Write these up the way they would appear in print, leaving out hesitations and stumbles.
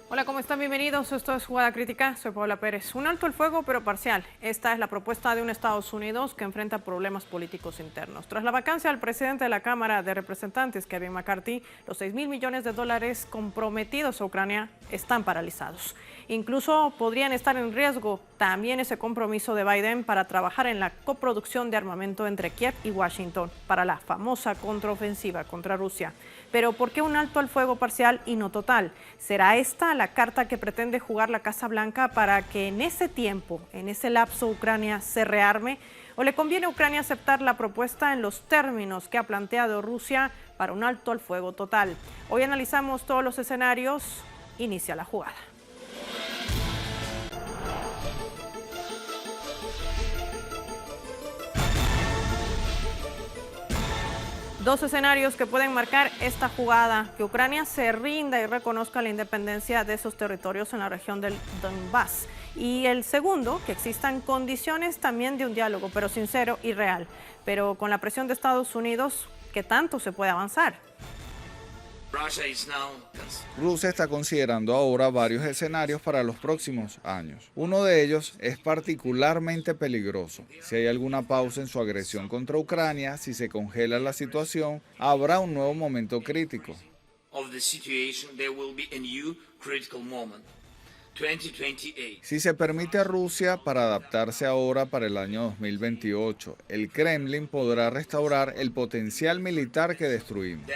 Hola, ¿cómo están? Bienvenidos. Esto es Jugada Crítica. Soy Paola Pérez. Un alto el fuego, pero parcial. Esta es la propuesta de un Estados Unidos que enfrenta problemas políticos internos. Tras la vacancia del presidente de la Cámara de Representantes, Kevin McCarthy, los 6.000 millones de dólares comprometidos a Ucrania están paralizados. Incluso podrían estar en riesgo también ese compromiso de Biden para trabajar en la coproducción de armamento entre Kiev y Washington para la famosa contraofensiva contra Rusia. Pero ¿por qué un alto al fuego parcial y no total? ¿Será esta la carta que pretende jugar la Casa Blanca para que en ese tiempo, en ese lapso, Ucrania se rearme? ¿O le conviene a Ucrania aceptar la propuesta en los términos que ha planteado Rusia para un alto al fuego total? Hoy analizamos todos los escenarios. Inicia la jugada. Dos escenarios que pueden marcar esta jugada: que Ucrania se rinda y reconozca la independencia de esos territorios en la región del Donbass. Y el segundo, que existan condiciones también de un diálogo, pero sincero y real. Pero con la presión de Estados Unidos, ¿qué tanto se puede avanzar? Rusia está considerando ahora varios escenarios para los próximos años. Uno de ellos es particularmente peligroso. Si hay alguna pausa en su agresión contra Ucrania, si se congela la situación, habrá un nuevo momento crítico. Si se permite a Rusia para adaptarse ahora para el año 2028, el Kremlin podrá restaurar el potencial militar que destruimos.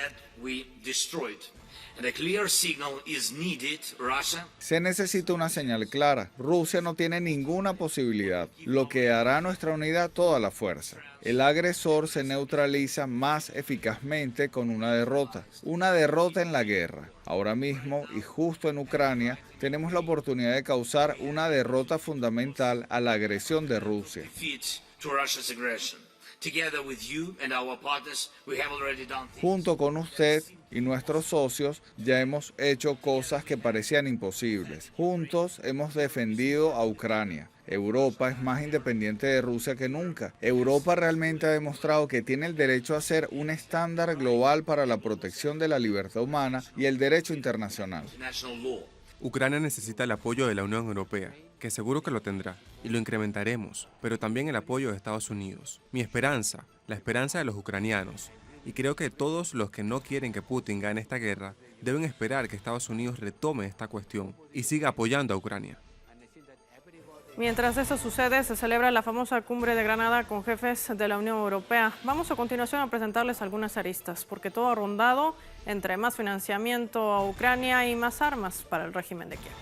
Se necesita una señal clara. Rusia no tiene ninguna posibilidad, lo que hará nuestra unidad toda la fuerza. El agresor se neutraliza más eficazmente con una derrota en la guerra. Ahora mismo, y justo en Ucrania, tenemos la oportunidad de causar una derrota fundamental a la agresión de Rusia. Junto con usted y nuestros socios ya hemos hecho cosas que parecían imposibles. Juntos hemos defendido a Ucrania. Europa es más independiente de Rusia que nunca. Europa realmente ha demostrado que tiene el derecho a ser un estándar global para la protección de la libertad humana y el derecho internacional. Ucrania necesita el apoyo de la Unión Europea, que seguro que lo tendrá, y lo incrementaremos, pero también el apoyo de Estados Unidos. Mi esperanza, la esperanza de los ucranianos, y creo que todos los que no quieren que Putin gane esta guerra, deben esperar que Estados Unidos retome esta cuestión y siga apoyando a Ucrania. Mientras eso sucede, se celebra la famosa cumbre de Granada con jefes de la Unión Europea. Vamos a continuación a presentarles algunas aristas, porque todo ha rondado entre más financiamiento a Ucrania y más armas para el régimen de Kiev.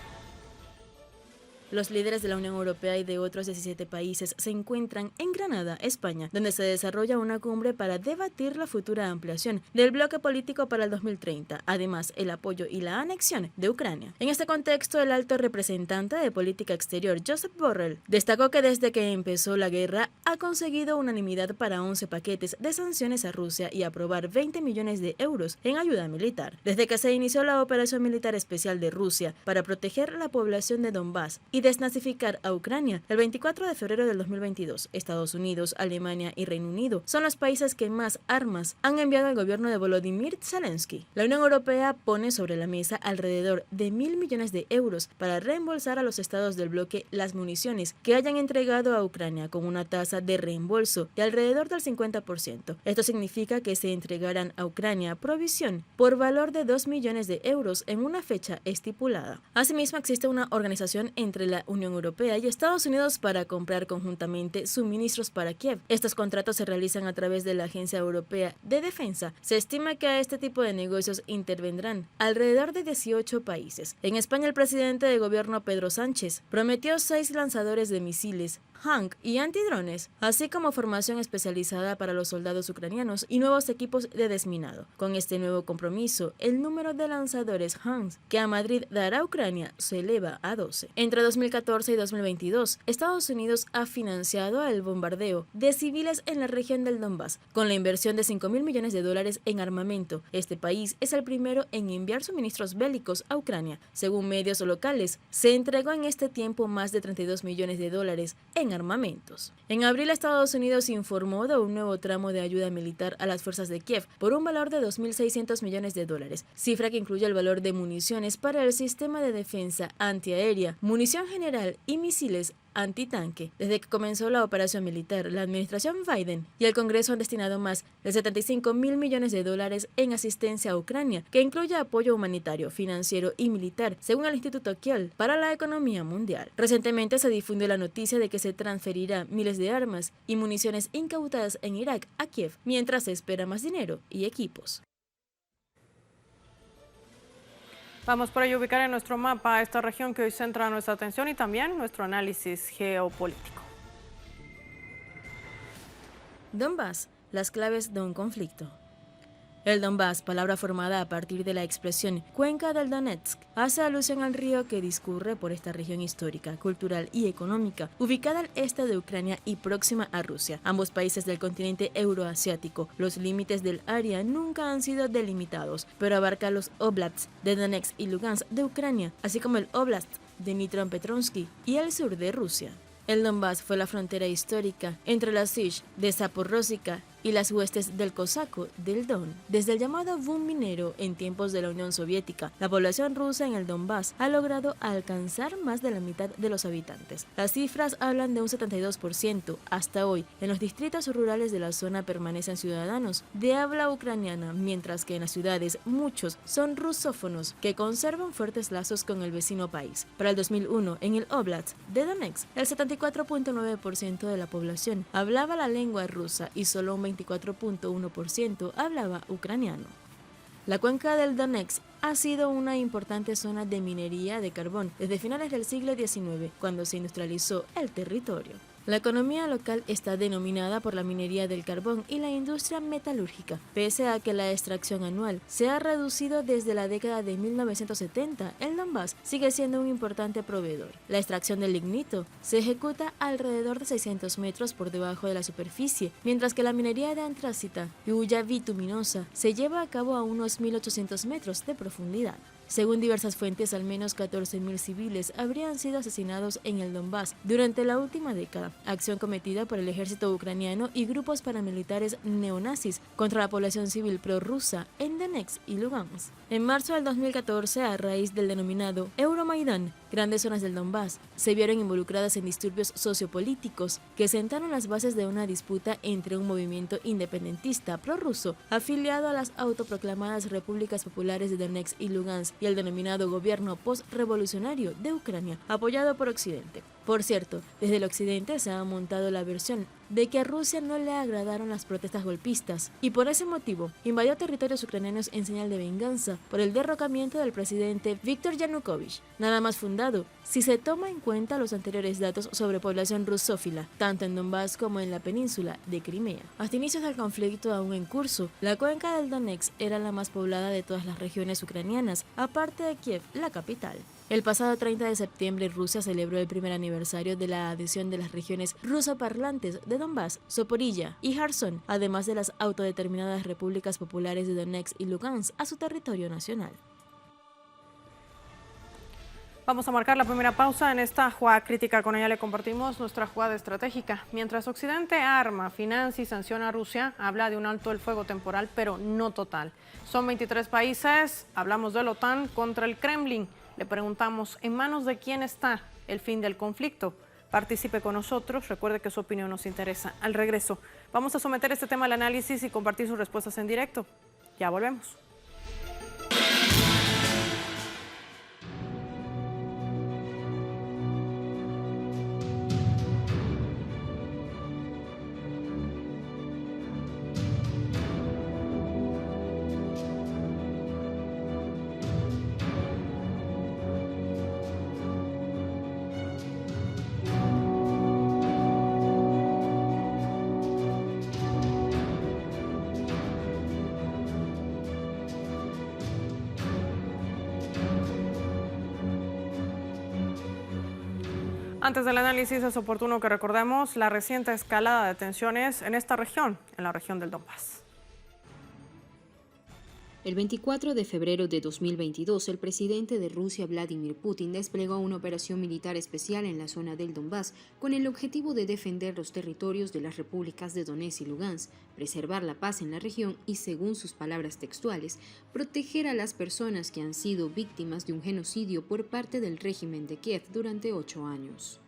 Los líderes de la Unión Europea y de otros 17 países se encuentran en Granada, España, donde se desarrolla una cumbre para debatir la futura ampliación del bloque político para el 2030, además el apoyo y la anexión de Ucrania. En este contexto, el alto representante de política exterior, Josep Borrell, destacó que desde que empezó la guerra ha conseguido unanimidad para 11 paquetes de sanciones a Rusia y aprobar 20 millones de euros en ayuda militar. Desde que se inició la operación militar especial de Rusia para proteger la población de Donbass y desnazificar a Ucrania, el 24 de febrero del 2022, Estados Unidos, Alemania y Reino Unido son los países que más armas han enviado al gobierno de Volodymyr Zelensky. La Unión Europea pone sobre la mesa alrededor de 1.000 millones de euros para reembolsar a los estados del bloque las municiones que hayan entregado a Ucrania con una tasa de reembolso de alrededor del 50%. Esto significa que se entregarán a Ucrania provisión por valor de 2 millones de euros en una fecha estipulada. Asimismo, existe una organización entre la Unión Europea y Estados Unidos para comprar conjuntamente suministros para Kiev. Estos contratos se realizan a través de la Agencia Europea de Defensa. Se estima que a este tipo de negocios intervendrán alrededor de 18 países. En España, el presidente de gobierno Pedro Sánchez prometió 6 lanzadores de misiles HANK y antidrones, así como formación especializada para los soldados ucranianos y nuevos equipos de desminado. Con este nuevo compromiso, el número de lanzadores HANK que a Madrid dará a Ucrania se eleva a 12. Entre 2014 y 2022, Estados Unidos ha financiado el bombardeo de civiles en la región del Donbass, con la inversión de 5.000 millones de dólares en armamento. Este país es el primero en enviar suministros bélicos a Ucrania. Según medios locales, se entregó en este tiempo más de 32 millones de dólares en en armamentos. En abril, Estados Unidos informó de un nuevo tramo de ayuda militar a las fuerzas de Kiev por un valor de 2.600 millones de dólares, cifra que incluye el valor de municiones para el sistema de defensa antiaérea, munición general y misiles antitanque. Desde que comenzó la operación militar, la administración Biden y el Congreso han destinado más de 75.000 millones de dólares en asistencia a Ucrania, que incluye apoyo humanitario, financiero y militar, según el Instituto Kiel para la Economía Mundial. Recientemente se difundió la noticia de que se transferirá miles de armas y municiones incautadas en Irak a Kiev, mientras se espera más dinero y equipos. Vamos por ello a ubicar en nuestro mapa esta región que hoy centra nuestra atención y también nuestro análisis geopolítico. Donbass, las claves de un conflicto. El Donbass, palabra formada a partir de la expresión Cuenca del Donetsk, hace alusión al río que discurre por esta región histórica, cultural y económica, ubicada al este de Ucrania y próxima a Rusia, ambos países del continente euroasiático. Los límites del área nunca han sido delimitados, pero abarca los oblasts de Donetsk y Lugansk de Ucrania, así como el oblast de Dnipropetrovsk y el sur de Rusia. El Donbass fue la frontera histórica entre la Sich de Zaporrózhia y las huestes del cosaco del Don. Desde el llamado boom minero en tiempos de la Unión Soviética, la población rusa en el Donbass ha logrado alcanzar más de la mitad de los habitantes. Las cifras hablan de un 72%. Hasta hoy, en los distritos rurales de la zona permanecen ciudadanos de habla ucraniana, mientras que en las ciudades muchos son rusófonos que conservan fuertes lazos con el vecino país. Para el 2001, en el Oblast de Donetsk, el 74.9% de la población hablaba la lengua rusa y solo un 24.1% hablaba ucraniano. La cuenca del Donetsk ha sido una importante zona de minería de carbón desde finales del siglo XIX, cuando se industrializó el territorio. La economía local está denominada por la minería del carbón y la industria metalúrgica. Pese a que la extracción anual se ha reducido desde la década de 1970, el Donbass sigue siendo un importante proveedor. La extracción del lignito se ejecuta alrededor de 600 metros por debajo de la superficie, mientras que la minería de antracita y hulla bituminosa se lleva a cabo a unos 1.800 metros de profundidad. Según diversas fuentes, al menos 14.000 civiles habrían sido asesinados en el Donbass durante la última década, acción cometida por el ejército ucraniano y grupos paramilitares neonazis contra la población civil prorrusa en Donetsk y Lugansk. En marzo del 2014, a raíz del denominado Euromaidán, grandes zonas del Donbass se vieron involucradas en disturbios sociopolíticos que sentaron las bases de una disputa entre un movimiento independentista prorruso afiliado a las autoproclamadas repúblicas populares de Donetsk y Lugansk y el denominado gobierno post-revolucionario de Ucrania, apoyado por Occidente. Por cierto, desde el Occidente se ha montado la versión de que a Rusia no le agradaron las protestas golpistas y por ese motivo invadió territorios ucranianos en señal de venganza por el derrocamiento del presidente Viktor Yanukovych, nada más fundado si se toma en cuenta los anteriores datos sobre población rusófila, tanto en Donbass como en la península de Crimea. Hasta inicios del conflicto aún en curso, la cuenca del Donetsk era la más poblada de todas las regiones ucranianas, aparte de Kiev, la capital. El pasado 30 de septiembre, Rusia celebró el primer aniversario de la adhesión de las regiones rusoparlantes de Donbass, Zaporilla y Kherson, además de las autodeterminadas repúblicas populares de Donetsk y Lugansk, a su territorio nacional. Vamos a marcar la primera pausa en esta jugada crítica. Con ella le compartimos nuestra jugada estratégica. Mientras Occidente arma, financia y sanciona a Rusia, habla de un alto el fuego temporal, pero no total. Son 23 países, hablamos de la OTAN contra el Kremlin. Le preguntamos, ¿en manos de quién está el fin del conflicto? Participe con nosotros, recuerde que su opinión nos interesa. Al regreso, vamos a someter este tema al análisis y compartir sus respuestas en directo. Ya volvemos. Antes del análisis es oportuno que recordemos la reciente escalada de tensiones en esta región, en la región del Donbass. El 24 de febrero de 2022, el presidente de Rusia, Vladimir Putin, desplegó una operación militar especial en la zona del Donbass con el objetivo de defender los territorios de las repúblicas de Donetsk y Lugansk, preservar la paz en la región y, según sus palabras textuales, proteger a las personas que han sido víctimas de un genocidio por parte del régimen de Kiev durante 8 años.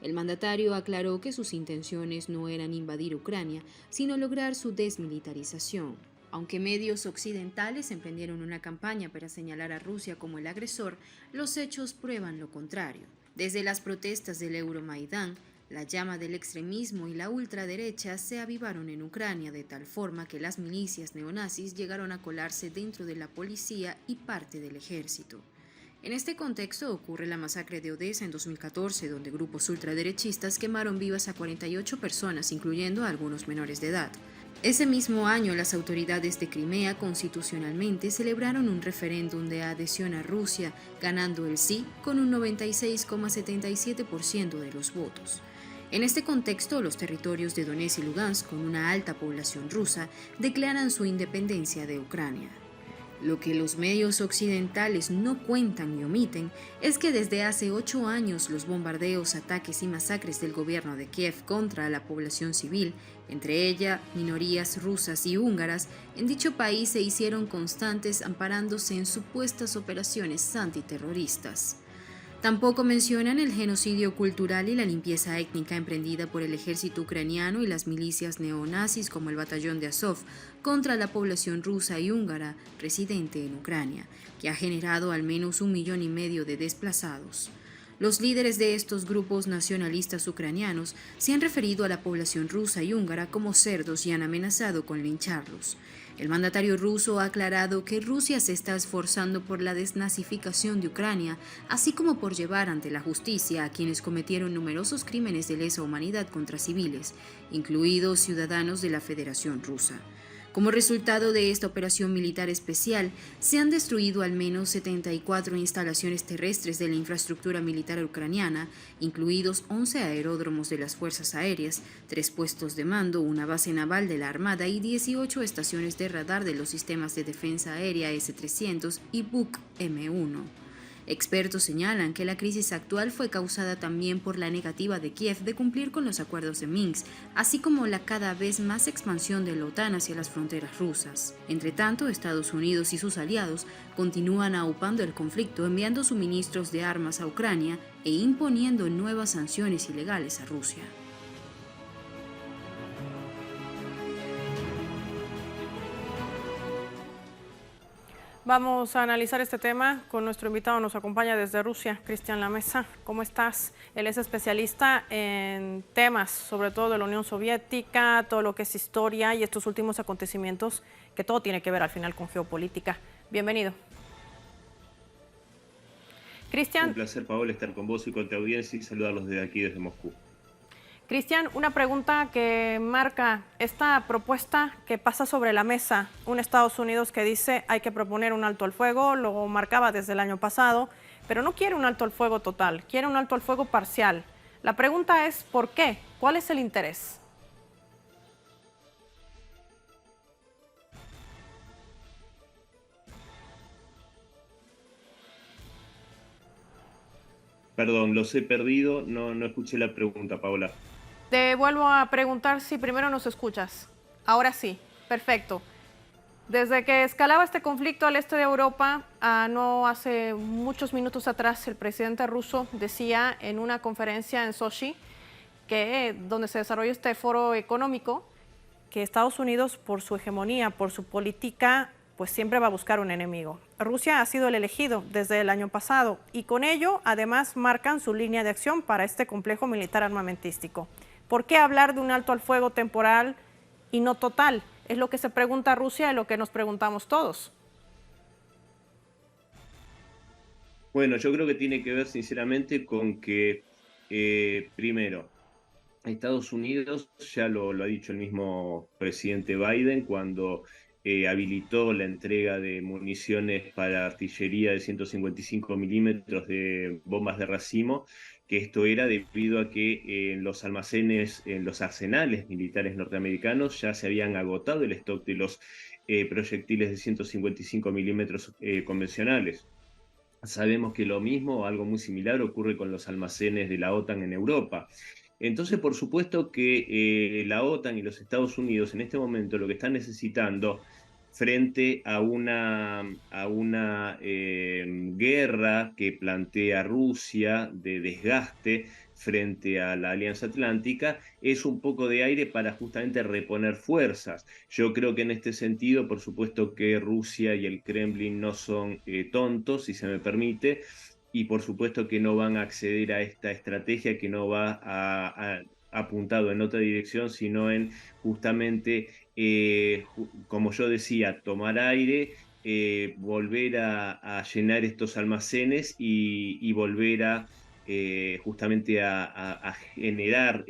El mandatario aclaró que sus intenciones no eran invadir Ucrania, sino lograr su desmilitarización. Aunque medios occidentales emprendieron una campaña para señalar a Rusia como el agresor, los hechos prueban lo contrario. Desde las protestas del Euromaidán, la llama del extremismo y la ultraderecha se avivaron en Ucrania de tal forma que las milicias neonazis llegaron a colarse dentro de la policía y parte del ejército. En este contexto ocurre la masacre de Odessa en 2014, donde grupos ultraderechistas quemaron vivas a 48 personas, incluyendo a algunos menores de edad. Ese mismo año, las autoridades de Crimea constitucionalmente celebraron un referéndum de adhesión a Rusia, ganando el sí con un 96,77% de los votos. En este contexto, los territorios de Donetsk y Lugansk, con una alta población rusa, declaran su independencia de Ucrania. Lo que los medios occidentales no cuentan y omiten es que desde hace 8 años los bombardeos, ataques y masacres del gobierno de Kiev contra la población civil, entre ella minorías rusas y húngaras, en dicho país se hicieron constantes amparándose en supuestas operaciones antiterroristas. Tampoco mencionan el genocidio cultural y la limpieza étnica emprendida por el ejército ucraniano y las milicias neonazis como el batallón de Azov contra la población rusa y húngara residente en Ucrania, que ha generado al menos 1,5 millones de desplazados. Los líderes de estos grupos nacionalistas ucranianos se han referido a la población rusa y húngara como cerdos y han amenazado con lincharlos. El mandatario ruso ha aclarado que Rusia se está esforzando por la desnazificación de Ucrania, así como por llevar ante la justicia a quienes cometieron numerosos crímenes de lesa humanidad contra civiles, incluidos ciudadanos de la Federación Rusa. Como resultado de esta operación militar especial, se han destruido al menos 74 instalaciones terrestres de la infraestructura militar ucraniana, incluidos 11 aeródromos de las Fuerzas Aéreas, 3 puestos de mando, una base naval de la Armada y 18 estaciones de radar de los sistemas de defensa aérea S-300 y Buk M1. Expertos señalan que la crisis actual fue causada también por la negativa de Kiev de cumplir con los acuerdos de Minsk, así como la cada vez más expansión de la OTAN hacia las fronteras rusas. Entre tanto, Estados Unidos y sus aliados continúan aupando el conflicto, enviando suministros de armas a Ucrania e imponiendo nuevas sanciones ilegales a Rusia. Vamos a analizar este tema con nuestro invitado. Nos acompaña desde Rusia, Cristian Lamesa. ¿Cómo estás? Él es especialista en temas, sobre todo de la Unión Soviética, todo lo que es historia y estos últimos acontecimientos, que todo tiene que ver al final con geopolítica. Bienvenido. Cristian. Un placer, Paola, estar con vos y con tu audiencia y saludarlos desde aquí, desde Moscú. Cristian, una pregunta que marca esta propuesta que pasa sobre la mesa. Un Estados Unidos que dice hay que proponer un alto al fuego, lo marcaba desde el año pasado, pero no quiere un alto al fuego total, quiere un alto al fuego parcial. La pregunta es ¿por qué? ¿Cuál es el interés? Perdón, los he perdido, no escuché la pregunta, Paola. Te vuelvo a preguntar si primero nos escuchas. Ahora sí, perfecto. Desde que escalaba este conflicto al este de Europa, no hace muchos minutos atrás, el presidente ruso decía en una conferencia en Sochi, donde se desarrolló este foro económico, que Estados Unidos, por su hegemonía, por su política, pues siempre va a buscar un enemigo. Rusia ha sido el elegido desde el año pasado y con ello, además, marcan su línea de acción para este complejo militar armamentístico. ¿Por qué hablar de un alto al fuego temporal y no total? Es lo que se pregunta Rusia y lo que nos preguntamos todos. Bueno, yo creo que tiene que ver sinceramente con que, primero, Estados Unidos, ya lo ha dicho el mismo presidente Biden cuando habilitó la entrega de municiones para artillería de 155 milímetros de bombas de racimo, que esto era debido a que en los almacenes, en los arsenales militares norteamericanos ya se habían agotado el stock de los proyectiles de 155 milímetros convencionales. Sabemos que lo mismo, algo muy similar, ocurre con los almacenes de la OTAN en Europa. Entonces, por supuesto que la OTAN y los Estados Unidos en este momento lo que están necesitando frente a una guerra que plantea Rusia de desgaste frente a la Alianza Atlántica, es un poco de aire para justamente reponer fuerzas. Yo creo que en este sentido, por supuesto que Rusia y el Kremlin no son tontos, si se me permite, y por supuesto que no van a acceder a esta estrategia que no va apuntado en otra dirección, sino en justamente, como yo decía, tomar aire, volver a llenar estos almacenes y volver a justamente a generar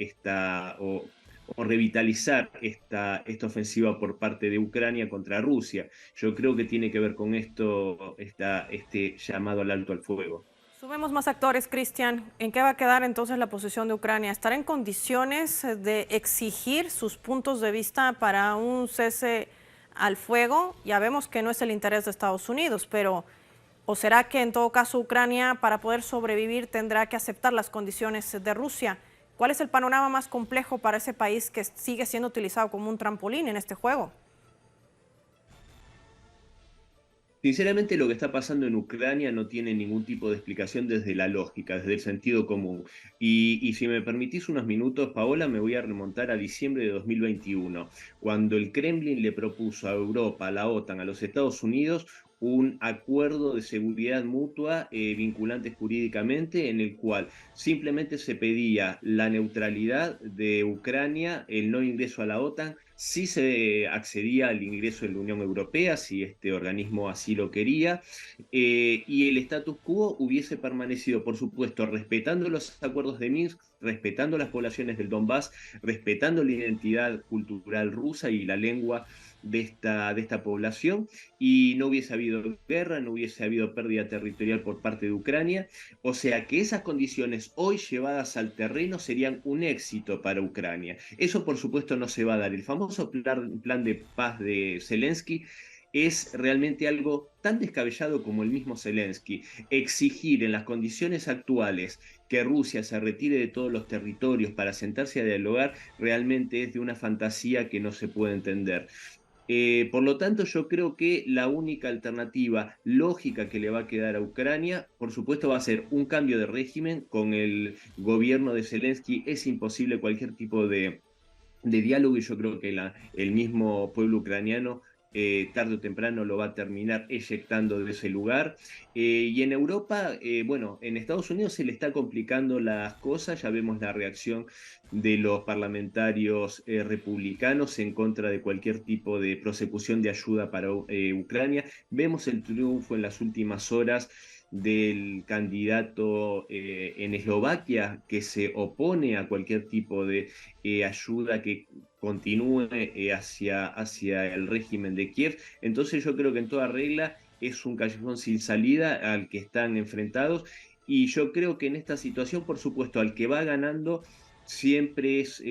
o revitalizar esta ofensiva por parte de Ucrania contra Rusia. Yo creo que tiene que ver con esto, este llamado al alto al fuego. Sumemos más actores, Cristian. ¿En qué va a quedar entonces la posición de Ucrania? ¿Estará en condiciones de exigir sus puntos de vista para un cese al fuego? Ya vemos que no es el interés de Estados Unidos, pero ¿o será que en todo caso Ucrania, para poder sobrevivir, tendrá que aceptar las condiciones de Rusia? ¿Cuál es el panorama más complejo para ese país que sigue siendo utilizado como un trampolín en este juego? Sinceramente, lo que está pasando en Ucrania no tiene ningún tipo de explicación desde la lógica, desde el sentido común. Y si me permitís unos minutos, Paola, me voy a remontar a diciembre de 2021, cuando el Kremlin le propuso a Europa, a la OTAN, a los Estados Unidos, un acuerdo de seguridad mutua vinculante jurídicamente, en el cual simplemente se pedía la neutralidad de Ucrania, el no ingreso a la OTAN, sí se accedía al ingreso en la Unión Europea, si este organismo así lo quería, y el status quo hubiese permanecido, por supuesto, respetando los acuerdos de Minsk, respetando las poblaciones del Donbass, respetando la identidad cultural rusa y la lengua de esta población, y no hubiese habido guerra, no hubiese habido pérdida territorial por parte de Ucrania. O sea que esas condiciones hoy llevadas al terreno serían un éxito para Ucrania. Eso por supuesto no se va a dar. El famoso plan de paz de Zelensky es realmente algo tan descabellado como el mismo Zelensky. Exigir en las condiciones actuales que Rusia se retire de todos los territorios para sentarse a dialogar realmente es de una fantasía que no se puede entender. Por lo tanto, yo creo que la única alternativa lógica que le va a quedar a Ucrania, por supuesto, va a ser un cambio de régimen. Con el gobierno de Zelensky es imposible cualquier tipo de diálogo, y yo creo que el mismo pueblo ucraniano tarde o temprano lo va a terminar eyectando de ese lugar. Y en Europa, bueno, en Estados Unidos se le está complicando las cosas. Ya vemos la reacción de los parlamentarios republicanos en contra de cualquier tipo de prosecución de ayuda para Ucrania. Vemos el triunfo en las últimas horas del candidato en Eslovaquia, que se opone a cualquier tipo de ayuda que continúe hacia el régimen de Kiev. Entonces yo creo que en toda regla es un callejón sin salida al que están enfrentados, y yo creo que en esta situación, por supuesto, al que va ganando siempre es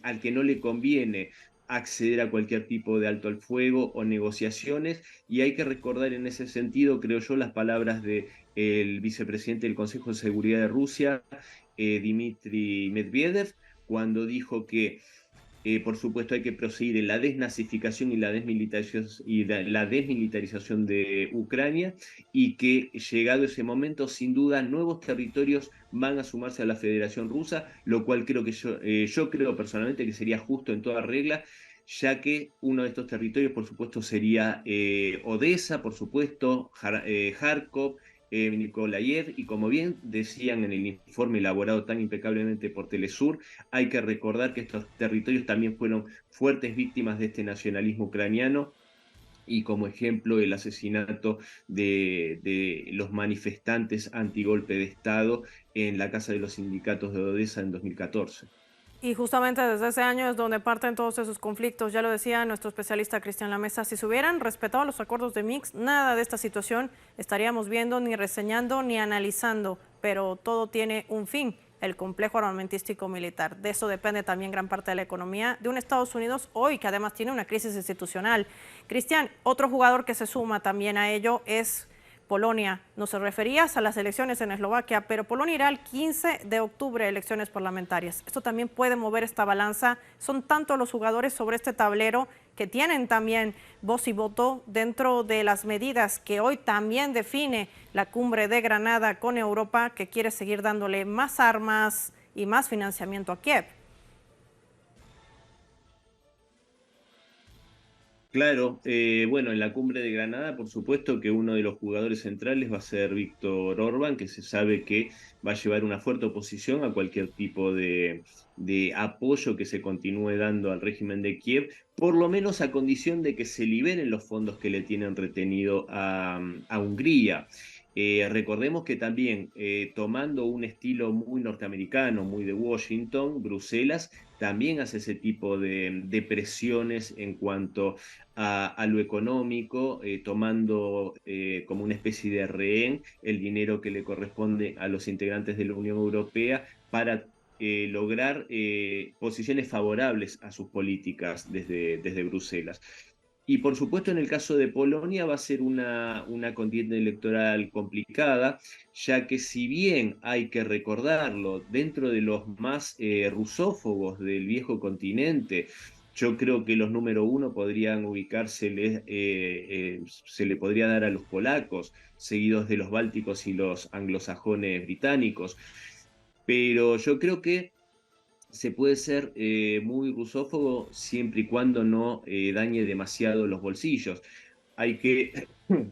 al que no le conviene acceder a cualquier tipo de alto al fuego o negociaciones. Y hay que recordar en ese sentido, creo yo, las palabras del vicepresidente del Consejo de Seguridad de Rusia, Dmitry Medvedev, cuando dijo que por supuesto hay que proseguir en la desnazificación y la desmilitarización de Ucrania, y que llegado ese momento, sin duda, nuevos territorios van a sumarse a la Federación Rusa, lo cual creo que yo creo personalmente que sería justo en toda regla, ya que uno de estos territorios, por supuesto, sería Odessa, por supuesto, Kharkov, Nikolaev, y como bien decían en el informe elaborado tan impecablemente por Telesur, hay que recordar que estos territorios también fueron fuertes víctimas de este nacionalismo ucraniano, y como ejemplo el asesinato de los manifestantes antigolpe de Estado en la Casa de los Sindicatos de Odessa en 2014. Y justamente desde ese año es donde parten todos esos conflictos. Ya lo decía nuestro especialista Cristian Lamesa, si se hubieran respetado los acuerdos de Minsk, nada de esta situación estaríamos viendo, ni reseñando, ni analizando, pero todo tiene un fin. el complejo armamentístico militar. De eso depende también gran parte de la economía de un Estados Unidos hoy que además tiene una crisis institucional. Cristian, otro jugador que se suma también a ello es Polonia. Nos referías a las elecciones en Eslovaquia, pero Polonia irá el 15 de octubre a elecciones parlamentarias. Esto también puede mover esta balanza. Son tantos los jugadores sobre este tablero que tienen también voz y voto dentro de las medidas que hoy también define la cumbre de Granada con Europa, que quiere seguir dándole más armas y más financiamiento a Kiev. Claro, bueno, en la cumbre de Granada, por supuesto que uno de los jugadores centrales va a ser Víctor Orbán, que se sabe que va a llevar una fuerte oposición a cualquier tipo de apoyo que se continúe dando al régimen de Kiev, por lo menos a condición de que se liberen los fondos que le tienen retenido a Hungría. Recordemos que también, tomando un estilo muy norteamericano, muy de Washington, Bruselas también hace ese tipo de presiones en cuanto a lo económico, tomando como una especie de rehén el dinero que le corresponde a los integrantes de la Unión Europea para lograr posiciones favorables a sus políticas desde Bruselas. Y por supuesto en el caso de Polonia va a ser una contienda electoral complicada, ya que si bien hay que recordarlo, dentro de los más rusófobos del viejo continente, yo creo que los número uno podrían ubicársele, se le podría dar a los polacos, seguidos de los bálticos y los anglosajones británicos. Pero yo creo que se puede ser muy rusófobo siempre y cuando no dañe demasiado los bolsillos. Hay que,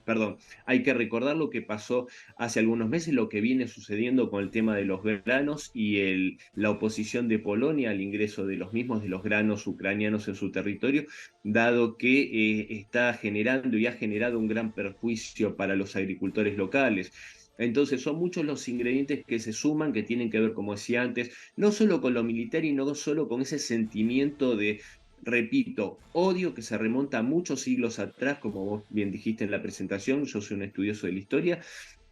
perdón, hay que recordar lo que pasó hace algunos meses, lo que viene sucediendo con el tema de los granos y la oposición de Polonia al ingreso de los mismos, de los granos ucranianos en su territorio, dado que está generando y ha generado un gran perjuicio para los agricultores locales. Entonces son muchos los ingredientes que se suman, que tienen que ver, como decía antes, no solo con lo militar y no solo con ese sentimiento de, repito, odio que se remonta a muchos siglos atrás, como vos bien dijiste en la presentación. Yo soy un estudioso de la historia,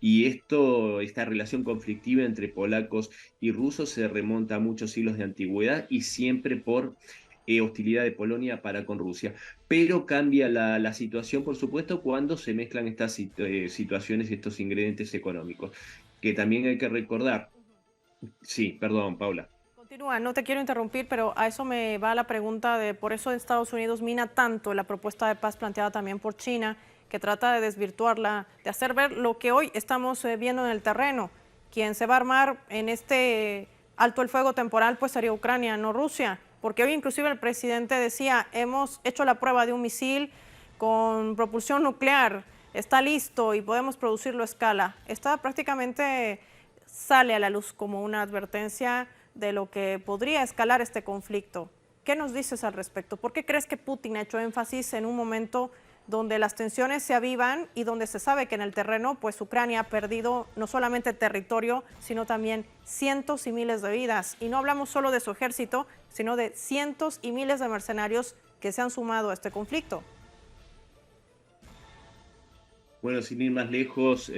y esta relación conflictiva entre polacos y rusos se remonta a muchos siglos de antigüedad y siempre por hostilidad de Polonia para con Rusia. Pero cambia la situación, por supuesto, cuando se mezclan estas situaciones y estos ingredientes económicos, que también hay que recordar. Sí, perdón, Paula. Continúa, no te quiero interrumpir, pero a eso me va la pregunta de por eso Estados Unidos mina tanto la propuesta de paz planteada también por China, que trata de desvirtuarla, de hacer ver lo que hoy estamos viendo en el terreno. Quien se va a armar en este alto el fuego temporal pues sería Ucrania, no Rusia, porque hoy inclusive el presidente decía, hemos hecho la prueba de un misil con propulsión nuclear, está listo y podemos producirlo a escala. Esta prácticamente sale a la luz como una advertencia de lo que podría escalar este conflicto. ¿Qué nos dices al respecto? ¿Por qué crees que Putin ha hecho énfasis en un momento donde las tensiones se avivan y donde se sabe que en el terreno pues Ucrania ha perdido no solamente territorio, sino también cientos y miles de vidas? Y no hablamos solo de su ejército, sino de cientos y miles de mercenarios que se han sumado a este conflicto. Bueno, sin ir más lejos,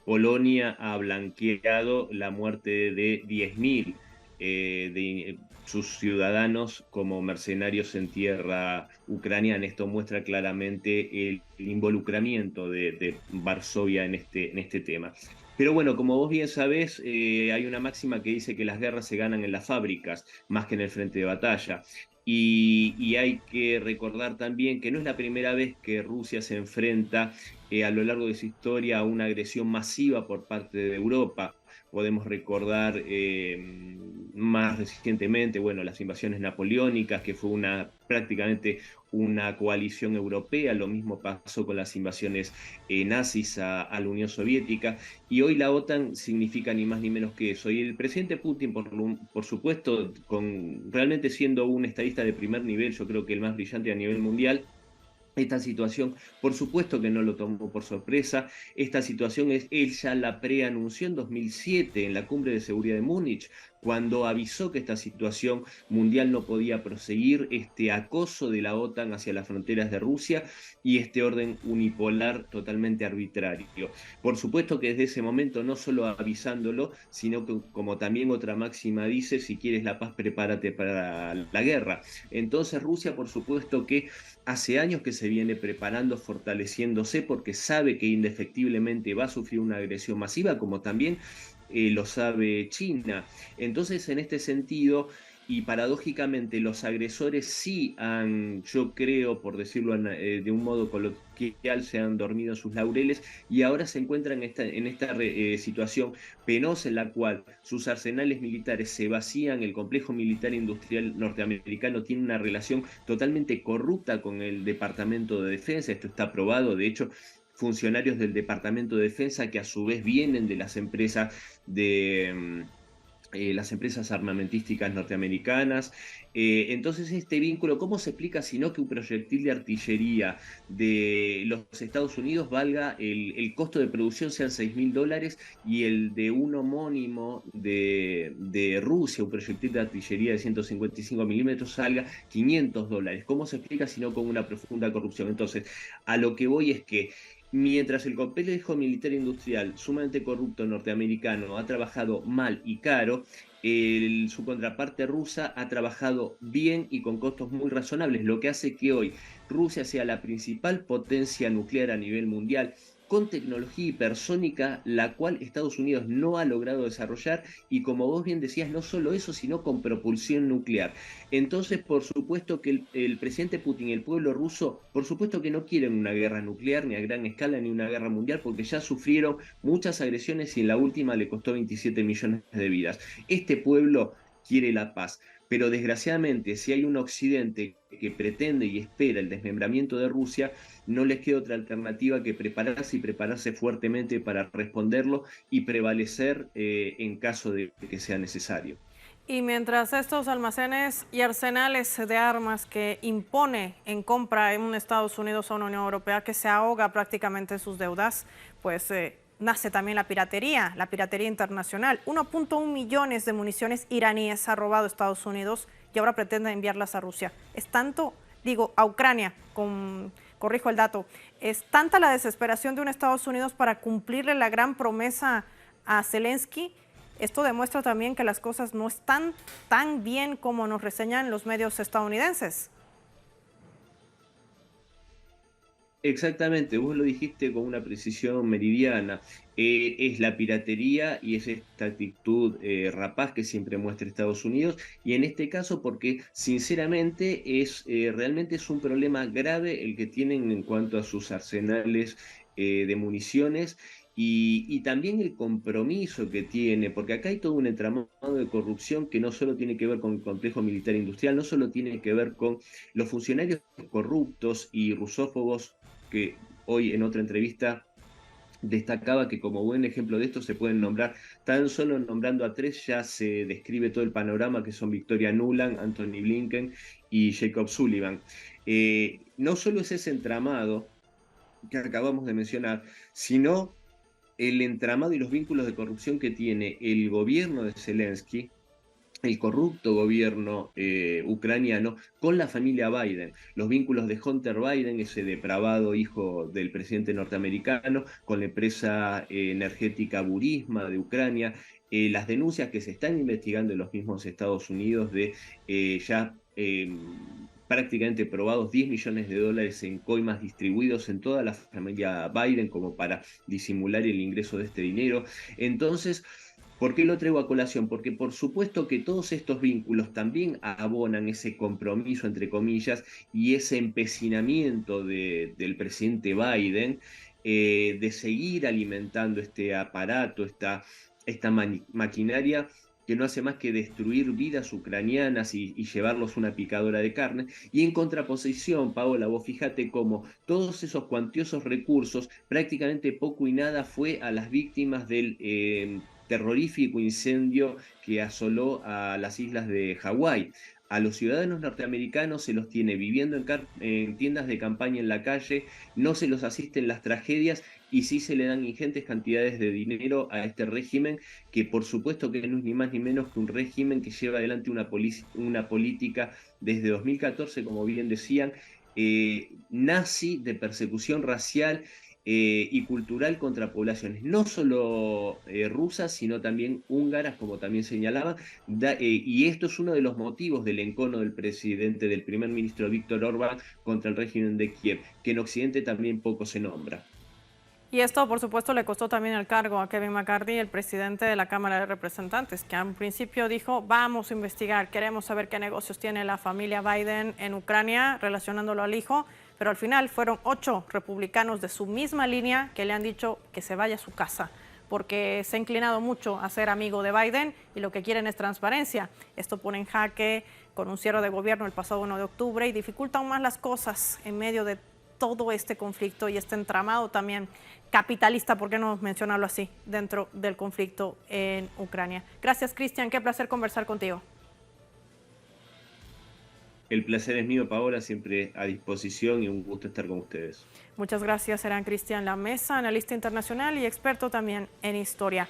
Polonia ha blanqueado la muerte de 10.000 de sus ciudadanos como mercenarios en tierra ucraniana. Esto muestra claramente el involucramiento de Varsovia en este tema. Pero bueno, como vos bien sabés, hay una máxima que dice que las guerras se ganan en las fábricas más que en el frente de batalla. Y hay que recordar también que no es la primera vez que Rusia se enfrenta a lo largo de su historia a una agresión masiva por parte de Europa. Podemos recordar más recientemente, bueno, las invasiones napoleónicas, que fue prácticamente una coalición europea. Lo mismo pasó con las invasiones nazis a la Unión Soviética, y hoy la OTAN significa ni más ni menos que eso. Y el presidente Putin, por supuesto, realmente siendo un estadista de primer nivel, yo creo que el más brillante a nivel mundial, esta situación, por supuesto que no lo tomó por sorpresa. Esta situación él ya la preanunció en 2007 en la Cumbre de Seguridad de Múnich, cuando avisó que esta situación mundial no podía proseguir, este acoso de la OTAN hacia las fronteras de Rusia y este orden unipolar totalmente arbitrario. Por supuesto que desde ese momento, no solo avisándolo, sino que, como también otra máxima dice, si quieres la paz, prepárate para la guerra. Entonces Rusia, por supuesto que hace años que se viene preparando, fortaleciéndose, porque sabe que indefectiblemente va a sufrir una agresión masiva, como también lo sabe China. Entonces, en este sentido, y paradójicamente, los agresores sí han, yo creo, por decirlo de un modo coloquial, se han dormido en sus laureles y ahora se encuentran en esta situación penosa en la cual sus arsenales militares se vacían, el complejo militar industrial norteamericano tiene una relación totalmente corrupta con el Departamento de Defensa, esto está probado, de hecho, funcionarios del Departamento de Defensa que a su vez vienen de las empresas las empresas armamentísticas norteamericanas. Entonces este vínculo, ¿cómo se explica sino que un proyectil de artillería de los Estados Unidos valga el costo de producción sean $6.000 y el de un homónimo de Rusia, un proyectil de artillería de 155 milímetros, salga $500? ¿Cómo se explica sino con una profunda corrupción? Entonces, a lo que voy es que mientras el complejo militar industrial sumamente corrupto norteamericano ha trabajado mal y caro, su contraparte rusa ha trabajado bien y con costos muy razonables, lo que hace que hoy Rusia sea la principal potencia nuclear a nivel mundial, con tecnología hipersónica, la cual Estados Unidos no ha logrado desarrollar, y como vos bien decías, no solo eso, sino con propulsión nuclear. Entonces, por supuesto que el presidente Putin y el pueblo ruso, por supuesto que no quieren una guerra nuclear, ni a gran escala, ni una guerra mundial, porque ya sufrieron muchas agresiones y en la última le costó 27 millones de vidas. Este pueblo quiere la paz, pero desgraciadamente, si hay un occidente que pretende y espera el desmembramiento de Rusia, no les queda otra alternativa que prepararse y prepararse fuertemente para responderlo y prevalecer en caso de que sea necesario. Y mientras estos almacenes y arsenales de armas que impone en compra en Estados Unidos a una Unión Europea que se ahoga prácticamente en sus deudas, pues nace también la piratería internacional. 1.1 millones de municiones iraníes ha robado Estados Unidos y ahora pretende enviarlas a Rusia. Es tanto, a Ucrania, corrijo el dato, es tanta la desesperación de un Estados Unidos para cumplirle la gran promesa a Zelensky. Esto demuestra también que las cosas no están tan bien como nos reseñan los medios estadounidenses. Exactamente, vos lo dijiste con una precisión meridiana. Es la piratería y es esta actitud rapaz que siempre muestra Estados Unidos, y en este caso porque sinceramente realmente es un problema grave el que tienen en cuanto a sus arsenales de municiones. Y también el compromiso que tiene, porque acá hay todo un entramado de corrupción que no solo tiene que ver con el complejo militar industrial, no solo tiene que ver con los funcionarios corruptos y rusófobos, que hoy en otra entrevista destacaba que como buen ejemplo de esto se pueden nombrar, tan solo nombrando a tres ya se describe todo el panorama, que son Victoria Nuland, Anthony Blinken y Jacob Sullivan. No solo es ese entramado que acabamos de mencionar, sino el entramado y los vínculos de corrupción que tiene el gobierno de Zelensky, el corrupto gobierno ucraniano, con la familia Biden, los vínculos de Hunter Biden, ese depravado hijo del presidente norteamericano, con la empresa energética Burisma de Ucrania, las denuncias que se están investigando en los mismos Estados Unidos de prácticamente probados $10 millones en coimas distribuidos en toda la familia Biden como para disimular el ingreso de este dinero. Entonces, ¿por qué lo traigo a colación? Porque por supuesto que todos estos vínculos también abonan ese compromiso, entre comillas, y ese empecinamiento del presidente Biden de seguir alimentando este aparato, esta maquinaria que no hace más que destruir vidas ucranianas y llevarlos a una picadora de carne. Y en contraposición, Paola, vos fíjate cómo todos esos cuantiosos recursos, prácticamente poco y nada fue a las víctimas del terrorífico incendio que asoló a las islas de Hawái. A los ciudadanos norteamericanos se los tiene viviendo en tiendas de campaña en la calle, no se los asiste en las tragedias, y sí se le dan ingentes cantidades de dinero a este régimen, que por supuesto que no es ni más ni menos que un régimen que lleva adelante una política desde 2014, como bien decían, nazi, de persecución racial y cultural contra poblaciones no solo rusas, sino también húngaras, como también señalaba, y esto es uno de los motivos del encono del presidente, del primer ministro Víctor Orbán contra el régimen de Kiev, que en Occidente también poco se nombra. Y esto, por supuesto, le costó también el cargo a Kevin McCarthy, el presidente de la Cámara de Representantes, que al principio dijo, vamos a investigar, queremos saber qué negocios tiene la familia Biden en Ucrania, relacionándolo al hijo, pero al final fueron 8 republicanos de su misma línea que le han dicho que se vaya a su casa, porque se ha inclinado mucho a ser amigo de Biden y lo que quieren es transparencia. Esto pone en jaque con un cierre de gobierno el pasado 1 de octubre y dificulta aún más las cosas en medio de todo este conflicto y este entramado también capitalista, ¿por qué no mencionarlo así?, dentro del conflicto en Ucrania. Gracias, Cristian, qué placer conversar contigo. El placer es mío, Paola, siempre a disposición y un gusto estar con ustedes. Muchas gracias, serán Cristian Lamesa, analista internacional y experto también en historia.